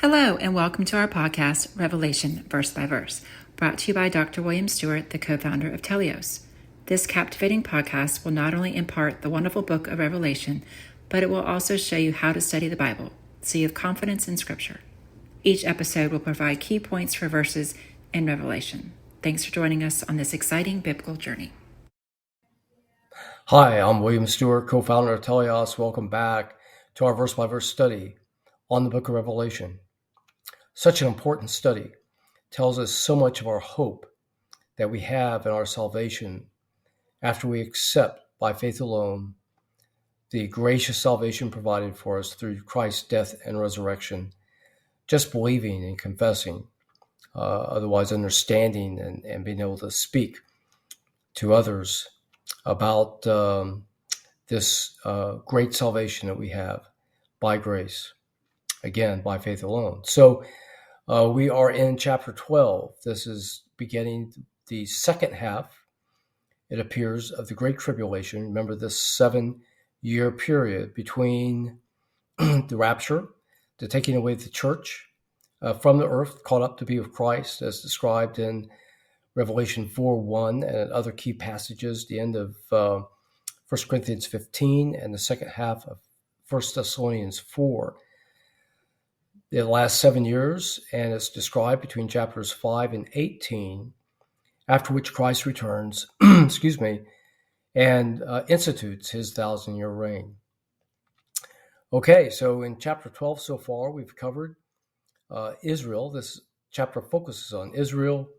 Hello, and welcome to our podcast, Revelation Verse by Verse, brought to you by Dr. William Stewart, the co-founder of Telios. This captivating podcast will not only impart the wonderful book of Revelation, but it will also show you how to study the Bible, so you have confidence in Scripture. Each episode will provide key points for verses in Revelation. Thanks for joining us on this exciting biblical journey. Hi, I'm William Stewart, co-founder of Telios. Welcome back to our verse-by-verse study on the book of Revelation. Such an important study. Tells us so much of our hope that we have in our salvation after we accept by faith alone the gracious salvation provided for us through Christ's death and resurrection. Just believing and confessing, otherwise understanding and being able to speak to others about this great salvation that we have by grace, again, by faith alone. So we are in chapter 12. This is beginning the second half, it appears, of the Great Tribulation. Remember this 7-year period between the rapture, the taking away of the church from the earth, caught up to be with Christ, as described in Revelation 4:1 and other key passages, the end of 1 Corinthians 15 and the second half of 1 Thessalonians 4. The last 7 years, and it's described between chapters 5 and 18, after which Christ returns, and institutes his 1,000-year reign. Okay, so in chapter 12 so far, we've covered Israel. This chapter focuses on Israel,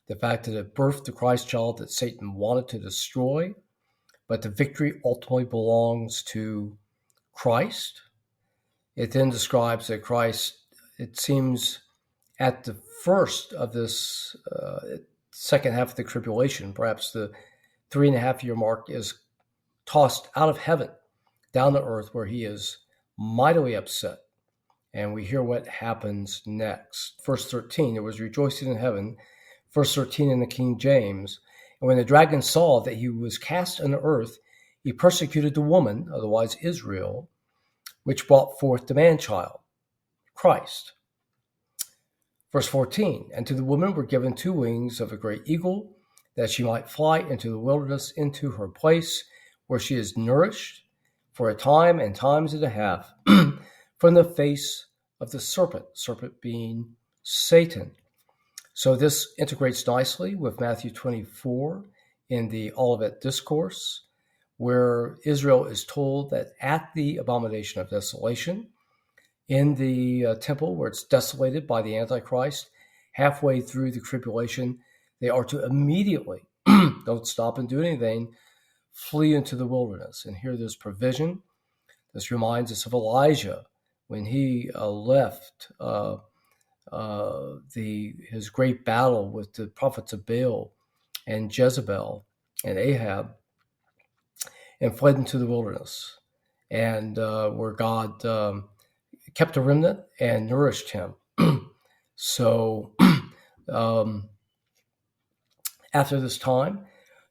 the fact that it birthed the Christ child that Satan wanted to destroy, but the victory ultimately belongs to Christ. It then describes that Christ, it seems, at the first of this second half of the tribulation, perhaps the 3.5-year mark, is tossed out of heaven down to earth, where he is mightily upset. And we hear what happens next. Verse 13, there was rejoicing in heaven. Verse 13 in the King James. And when the dragon saw that he was cast on the earth, he persecuted the woman, otherwise Israel, which brought forth the man-child, Christ. Verse 14, and to the woman were given 2 wings of a great eagle, that she might fly into the wilderness, into her place, where she is nourished for a time and times and a half from the face of the serpent being Satan. So this integrates nicely with Matthew 24 in the Olivet Discourse, where Israel is told that at the abomination of desolation, in the temple where it's desolated by the Antichrist, halfway through the tribulation, they are to immediately, don't stop and do anything, flee into the wilderness. And here there's provision. This reminds us of Elijah when he left his great battle with the prophets of Baal and Jezebel and Ahab, and fled into the wilderness, and where God kept a remnant and nourished him. So after this time,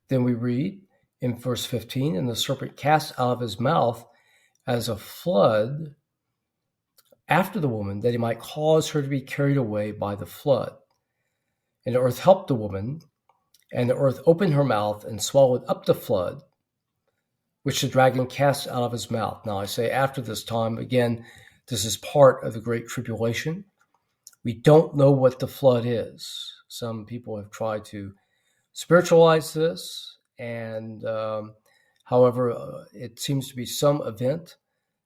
then we read in verse 15, and the serpent cast out of his mouth as a flood after the woman, that he might cause her to be carried away by the flood. And the earth helped the woman, and the earth opened her mouth and swallowed up the flood, which the dragon cast out of his mouth. Now I say after this time, again, this is part of the Great Tribulation. We don't know what the flood is. Some people have tried to spiritualize this, and however, it seems to be some event,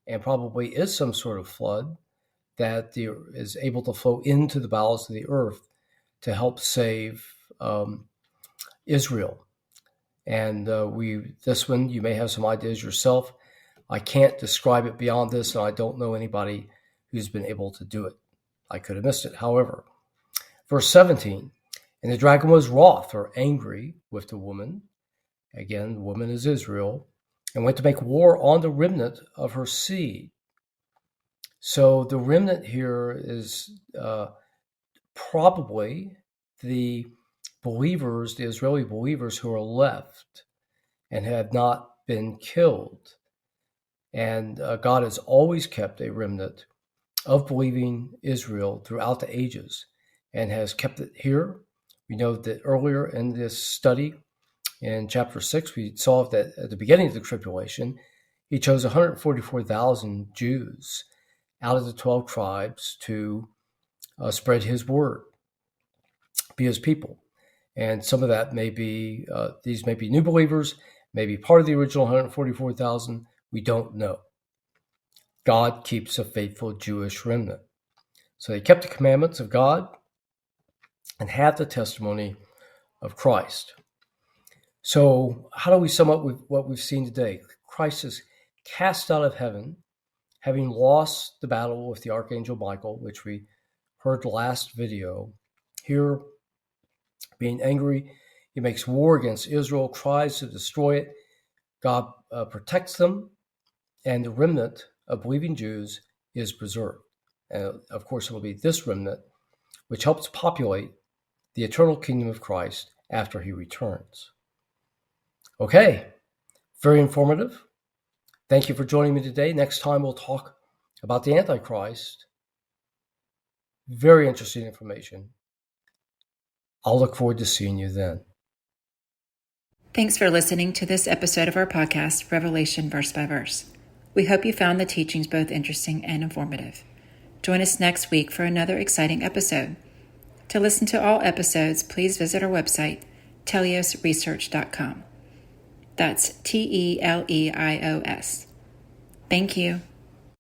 and probably is some sort of flood, that is able to flow into the bowels of the earth to help save Israel. And this one, you may have some ideas yourself. I can't describe it beyond this, and I don't know anybody who's been able to do it. I could have missed it. However, verse 17, and the dragon was wroth, or angry, with the woman. Again, the woman is Israel, and went to make war on the remnant of her seed. So the remnant here is probably the believers, the Israeli believers who are left and have not been killed. And God has always kept a remnant of believing Israel throughout the ages and has kept it here. We know that earlier in this study, in chapter 6, we saw that at the beginning of the tribulation, he chose 144,000 Jews out of the 12 tribes to spread his word, be his people. And some of that may be, these may be new believers, maybe part of the original 144,000. We don't know. God keeps a faithful Jewish remnant. So they kept the commandments of God and had the testimony of Christ. So how do we sum up with what we've seen today? Christ is cast out of heaven, having lost the battle with the Archangel Michael, which we heard last video. Here, being angry, he makes war against Israel, tries to destroy it. God protects them, and the remnant of believing Jews is preserved. And of course, it will be this remnant which helps populate the eternal kingdom of Christ after he returns. Okay, very informative. Thank you for joining me today. Next time we'll talk about the Antichrist. Very interesting information. I'll look forward to seeing you then. Thanks for listening to this episode of our podcast, Revelation Verse by Verse. We hope you found the teachings both interesting and informative. Join us next week for another exciting episode. To listen to all episodes, please visit our website, teliosresearch.com. That's TELEIOS. Thank you.